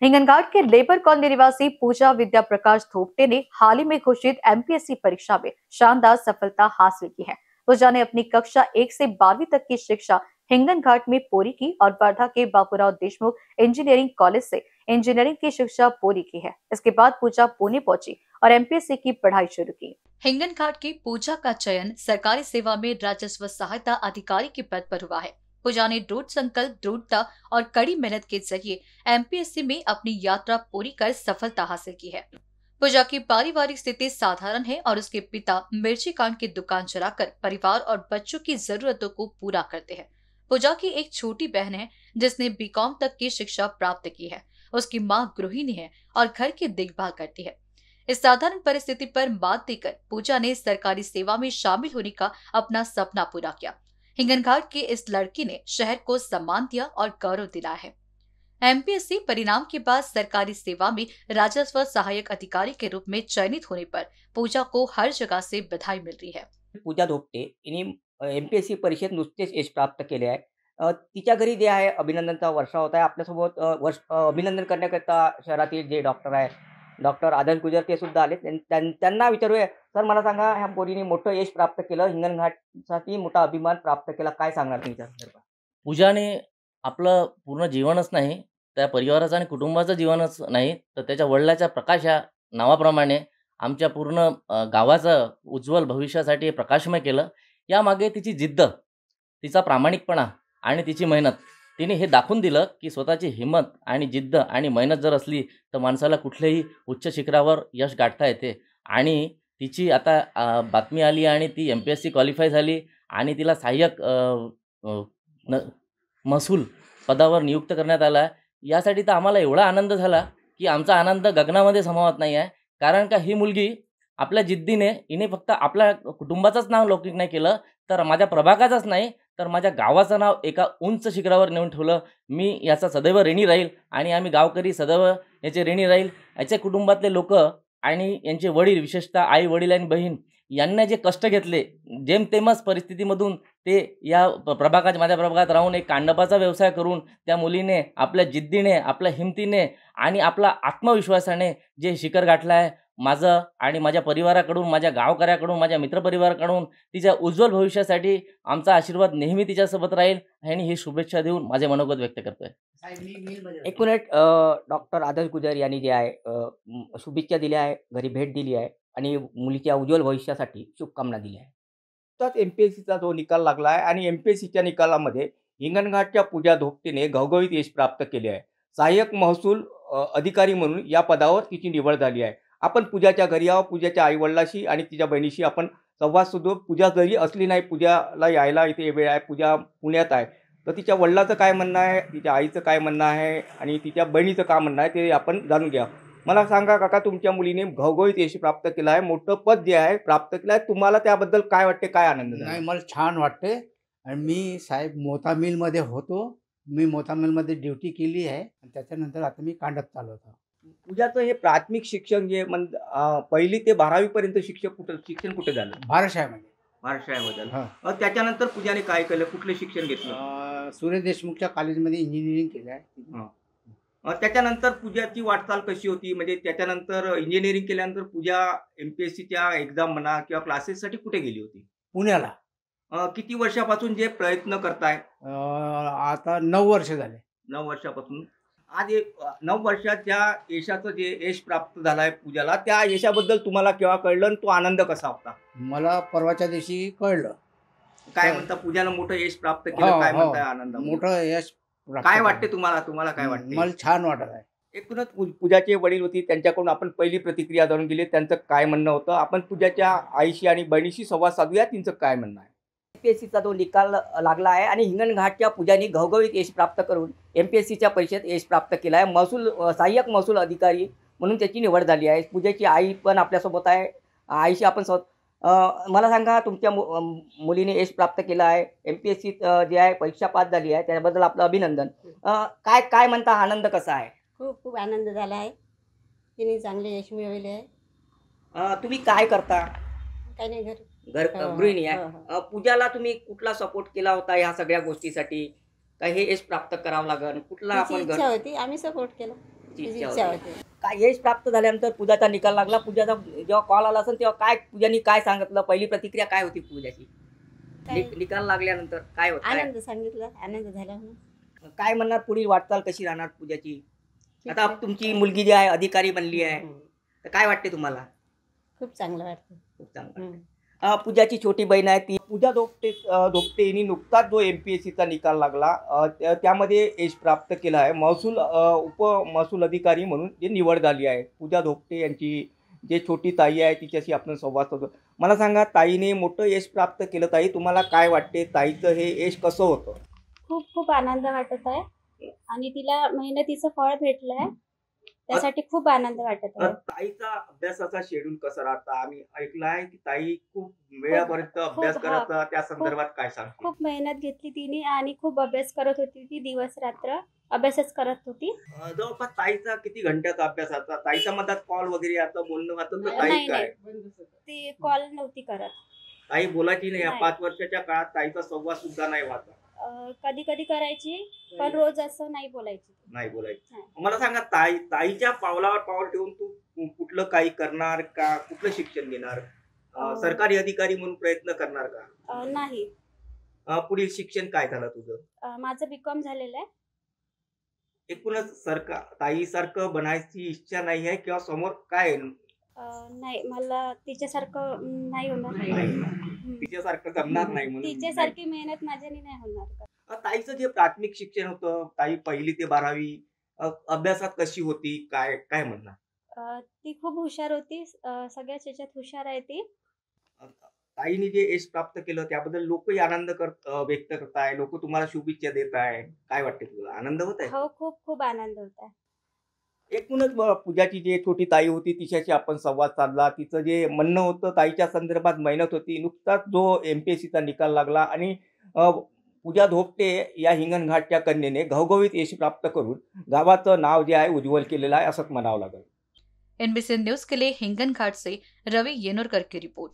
हिंगनघाट के labour colony निवासी पूजा विद्या प्रकाश थोपटे ने हाल ही में घोषित एमपीएससी परीक्षा में शानदार सफलता हासिल की है। पूजा ने अपनी कक्षा 1 से 12वीं तक की शिक्षा हिंगनघाट में पूरी की और वर्धा के बाबूराव देशमुख इंजीनियरिंग कॉलेज से इंजीनियरिंग की शिक्षा पूरी की है। इसके बाद पूजा पुणे पहुंची और एमपीएससी की पढ़ाई शुरू की। हिंगनघाट की पूजा का चयन सरकारी सेवा में राजस्व सहायता अधिकारी के पद पर हुआ है। पूजा ने दृढ़ संकल्प, दृढ़ता और कड़ी मेहनत के जरिए एमपीएससी में अपनी यात्रा पूरी कर सफलता हासिल की है। पूजा की पारिवारिक स्थिति साधारण है और उसके पिता मिर्ची कांड की दुकान चलाकर परिवार और बच्चों की जरूरतों को पूरा करते हैं। पूजा की एक छोटी बहन है जिसने बीकॉम तक की शिक्षा प्राप्त की है। उसकी माँ गृहिणी है और घर की देखभाल करती है। इस साधारण परिस्थिति पर मात देकर पूजा ने सरकारी सेवा में शामिल होने का अपना सपना पूरा किया। हिंगनघाट की इस लड़की ने शहर को सम्मान दिया और गौरव दिलाया है। एमपीएससी परिणाम के बाद सरकारी सेवा में राजस्व सहायक अधिकारी के रूप में चयनित होने पर पूजा को हर जगह से बधाई मिल रही है। पूजा धोपटे हिने एमपीएससी परीक्षेत नुकतेच यश प्राप्त केले आहे. तिच्या घरी जे आहे अभिनंदनचा वर्षा होत आहे. आपल्यासोबत अभिनंदन करण्याकरता शहरातील जे डॉक्टर आहे, डॉक्टर आदर्श गुजर ते सुद्धा आले. त्यांना विचारूया, सर मला सांगा ह्या पोरीने मोठं यश प्राप्त केलं, हिंगणघाटसाठी मोठा अभिमान प्राप्त केला. काय सांगणार तुम्ही त्या संदर्भात? पूजाने आपलं पूर्ण जीवनच नाही, त्या परिवाराचं आणि कुटुंबाचं जीवनच नाही, तर त्याच्या वडिलांच्या प्रकाश या नावाप्रमाणे आमच्या पूर्ण गावाचं उज्ज्वल भविष्यासाठी प्रकाशमय केलं. यामागे तिची जिद्द, तिचा प्रामाणिकपणा आणि तिची मेहनत. तिने हे दाखवून दिलं, की स्वतःची हिंमत आणि जिद्द आणि मेहनत जर असली, तर माणसाला कुठल्याही उच्च शिखरावर यश गाठता येते. आणि तिची आता बातमी आली आणि ती एमपीएससी क्वालिफाय झाली आणि तिला सहाय्यक न महसूल पदावर नियुक्त करण्यात आला. यासाठी तर आम्हाला एवढा आनंद झाला, की आमचा आनंद गगनामध्ये समावत नाही आहे. कारण का ही मुलगी आपल्या जिद्दीने हिने फक्त आपल्या कुटुंबाचंच नाव लौकिक नाही केलं, तर माझ्या प्रभागाचंच नाही, तर माझ्या गावाचं नाव एका उंच शिखरावर नेऊन ठेवलं. मी याचा सदैव ऋणी राहील आणि आम्ही गावकरी सदैव याचे ऋणी राहील. याच्या कुटुंबातले लोकं आणि यांचे वडील, विशेषतः आई वडील आणि बहीण यांना जे कष्ट घेतले, जेमतेमच परिस्थितीमधून ते या माझ्या प्रभागात राहून एक कांडपाचा व्यवसाय करून त्या मुलीने आपल्या जिद्दीने, आपल्या हिमतीने आणि आपला आत्मविश्वासाने जे शिखर गाठलं आहे, माझं आणि माझ्या परिवाराकडून, माझ्या गावकऱ्याकडून, माझ्या मित्रपरिवाराकडून तिच्या उज्ज्वल भविष्यासाठी आमचा आशीर्वाद नेहमी तिच्यासोबत राहील आणि ही शुभेच्छा देऊन माझे मनोगत व्यक्त करतोय. एक मिनिट, डॉक्टर आदर्श गुजर यांनी जे आहे शुभेच्छा दिल्या आहे, घरी भेट दिली आहे आणि मुलीच्या उज्ज्वल भविष्यासाठी शुभकामना दिल्या आहे. तर एमपीएससीचा जो निकाल लागला आहे आणि एमपीएससीच्या निकालामध्ये हिंगणघाटच्या पूजा धोपटेने घवघवीत यश प्राप्त केले आहे. सहाय्यक महसूल अधिकारी म्हणून या पदावर तिची निवड झाली आहे. आपण पूजाच्या घरी आहोत. पूजाच्या आईवडिलांशी आणि तिच्या बहिणीशी आपण संवाद साधू. पूजा घरी असली नाही, पूजाला यायला इथे वेळ आहे, पूजा पुण्यात आहे, तर तिच्या वडिलांचं काय म्हणणं आहे, तिच्या आईचं काय म्हणणं आहे आणि तिच्या बहिणीचं काय म्हणणं आहे ते आपण जाणून घ्या. मला सांगा काका, तुमच्या मुलीने घवघवीत यश प्राप्त केलं आहे, मोठं पद जे आहे प्राप्त केलं आहे, तुम्हाला त्याबद्दल काय वाटते, काय आनंद झाला? नाही, मला छान वाटते. आणि मी साहेब मोता मिलमध्ये होतो. मी मोता मिलमध्ये ड्युटी केली आहे आणि त्याच्यानंतर आता मी कांडप चालवतो. पूजाचं हे प्राथमिक शिक्षण जे पहिली ते 12वी पर्यंत शिक्षण कुठे झालं? भारतशाळेमध्ये. भारतशाळेमध्ये. त्याच्यानंतर पूजाने काय केलं, कुठलं शिक्षण घेतलं? सूर्य देशमुखच्या कॉलेजमध्ये इंजिनिअरिंग केलं आहे. त्याच्यानंतर पूजाची वाटचाल कशी होती? म्हणजे त्याच्यानंतर इंजिनिअरिंग केल्यानंतर पूजा एमपीएससीच्या एक्झाम म्हणा किंवा क्लासेससाठी कुठे गेली होती? पुण्याला. किती वर्षापासून जे प्रयत्न करताय? आता 9 वर्ष झाले. 9 वर्षापासून. आज 9 वर्षात ज्या यशाचं जे यश प्राप्त झालं आहे पूजाला, त्या यशाबद्दल तुम्हाला केव्हा कळलं आणि तो आनंद कसा होता? मला परवाच्या दिवशी कळलं. काय म्हणता, पूजानं मोठं यश प्राप्त केलं, काय म्हणताय आनंद? मोठं यश. काय वाटते तुम्हाला काय वाटते? मला छान वाटत आहे. एकूणच पूजाचे वडील होती, त्यांच्याकडून आपण पहिली प्रतिक्रिया जाणून गेली, त्यांचं काय म्हणणं होतं. आपण पूजाच्या आईशी आणि बहिणीशी संवाद साधूया, तिचं काय म्हणणं आहे. एमपीएससीचा जो निकाल लागला आहे आणि हिंगणघाटच्या पूजाने घवघवीत यश प्राप्त करून एमपीएससीच्या परीक्षेत यश प्राप्त केलं आहे. सहाय्यक महसूल अधिकारी म्हणून त्याची निवड झाली आहे. पूजाची आई पण आपल्यासोबत आहे. आईशी आपण मला सांगा, तुमच्या मुलीने यश प्राप्त केलं आहे, एमपीएससी जे आहे परीक्षा पास झाली आहे, त्याबद्दल आपलं अभिनंदन. काय म्हणता, आनंद कसा आहे? खूप आनंद झाला आहे. तिने चांगले यश मिळवले आहे. तुम्ही काय करता? काही नाही, गृहिणी आहे. पूजाला तुम्ही कुठला सपोर्ट केला होता ह्या सगळ्या गोष्टीसाठी? काय हे यश प्राप्त करावं लागेल, कुठला आपण इच्छा होती, आम्ही सपोर्ट केला. तिची तिची इच्छा इच्छा होती. होती. काय यश प्राप्त झाल्यानंतर पूजाचा निकाल लागला, पूजाचा जेव्हा कॉल आला असेल तेव्हा काय पूजानी काय सांगितलं, पहिली प्रतिक्रिया काय होती पूजाची? काय निकाल लागल्यानंतर काय होत आनंद सांगितला, आनंद झाला म्हणून. काय म्हणणार, पुढील वाटचाल कशी राहणार पूजाची? आता तुमची मुलगी जी आहे अधिकारी बनली आहे, तर काय वाटते तुम्हाला? खूप चांगलं वाटतं. खूप चांगलं. हम्म. पूजाची छोटी बहीण आहे ती पूजा धोपटे हिने नुकताच जो MPSCचा निकाल लागला त्यामध्ये यश प्राप्त केलं आहे. महसूल उप महसूल अधिकारी म्हणून जे निवड झाली आहे. पूजा धोपटे यांची जे छोटी ताई आहे तिच्याशी आपण संवाद साधतो. मला सांगा, ताईने मोठं यश प्राप्त केलं. ताई, तुम्हाला काय वाटते, ताईचं हे यश कसं होतं? खूप खूप आनंद वाटत आहे आणि तिला मेहनतीचं फळ भेटलंय त्यासाठी खूप आनंद वाटत आहे. ताईचा अभ्यासाचा शेड्यूल कसा राहता? आम्ही ऐकलं आहे की ताई खूप वेळापर्यंत अभ्यास खूप, करत, त्या संदर्भात काय सांगते? खूप मेहनत घेतली तिने आणि खूप अभ्यास करत होती. ती दिवस रात्र अभ्यासच करत होती. जवळपास ताईचा किती घंट्याचा अभ्यास आता? ताईच्या मधात कॉल वगैरे आता बोलणं होतं तर ताई नाही काय ती कॉल नव्हती करत. ताई बोलायची नाही? या नाही. 5 वर्षाच्या काळात ताईचा संवाद सुद्धा नाही व्हायचा? कधी कधी करायची पण रोज असं नाही बोलायची. नाही बोलायची. नाही. मला सांगा, ताईच्या पावलावर पाऊल ठेवून तू कुठलं काही करणार का? कुठलं शिक्षण घेणार? सरकारी अधिकारी म्हणून प्रयत्न करणार का? नाही. पुढील शिक्षण काय झालं तुझं? माझं BCom झालेलं आहे. एकूणच ताईसारखं बनायची इच्छा नाही आहे किंवा समोर काय नाही, मला तिच्यासारखं नाही होणार. तिच्यासारखं जमणार नाही म्हणून? तिच्यासारखी मेहनत माझ्याने नाही होणार. ताईचं जे प्राथमिक शिक्षण होतं, ताई 1ली ते 12वी अभ्यासात कशी होती? काय काय म्हणणार? ती खूप हुशार होती. सगळ्याच याच्यात हुशार आहे ती. ताईने जे यश प्राप्त केलं त्याबद्दल लोकही आनंद व्यक्त करताय, लोक तुम्हाला शुभेच्छा देत आहे. काय वाटते तुला? आनंद होत आहे? हो, खूप खूप आनंद होत आहे. एकूणच पूजाची जी छोटी ताई होती तिच्याशी आपण संवाद साधला. तिचं जे म्हणणं होतं, ताईच्या संदर्भात मेहनत होती. नुकताच जो MPSCचा निकाल लागला आणि पूजा धोपटे या हिंगणघाटच्या कन्येने घवघवीत यश प्राप्त करून गावाचं नाव जे आहे उज्ज्वल केलेलं आहे असंच म्हणावं लागेल. NBC न्यूज के लिए हिंगनघाट से रवि येनोरकर की रिपोर्ट.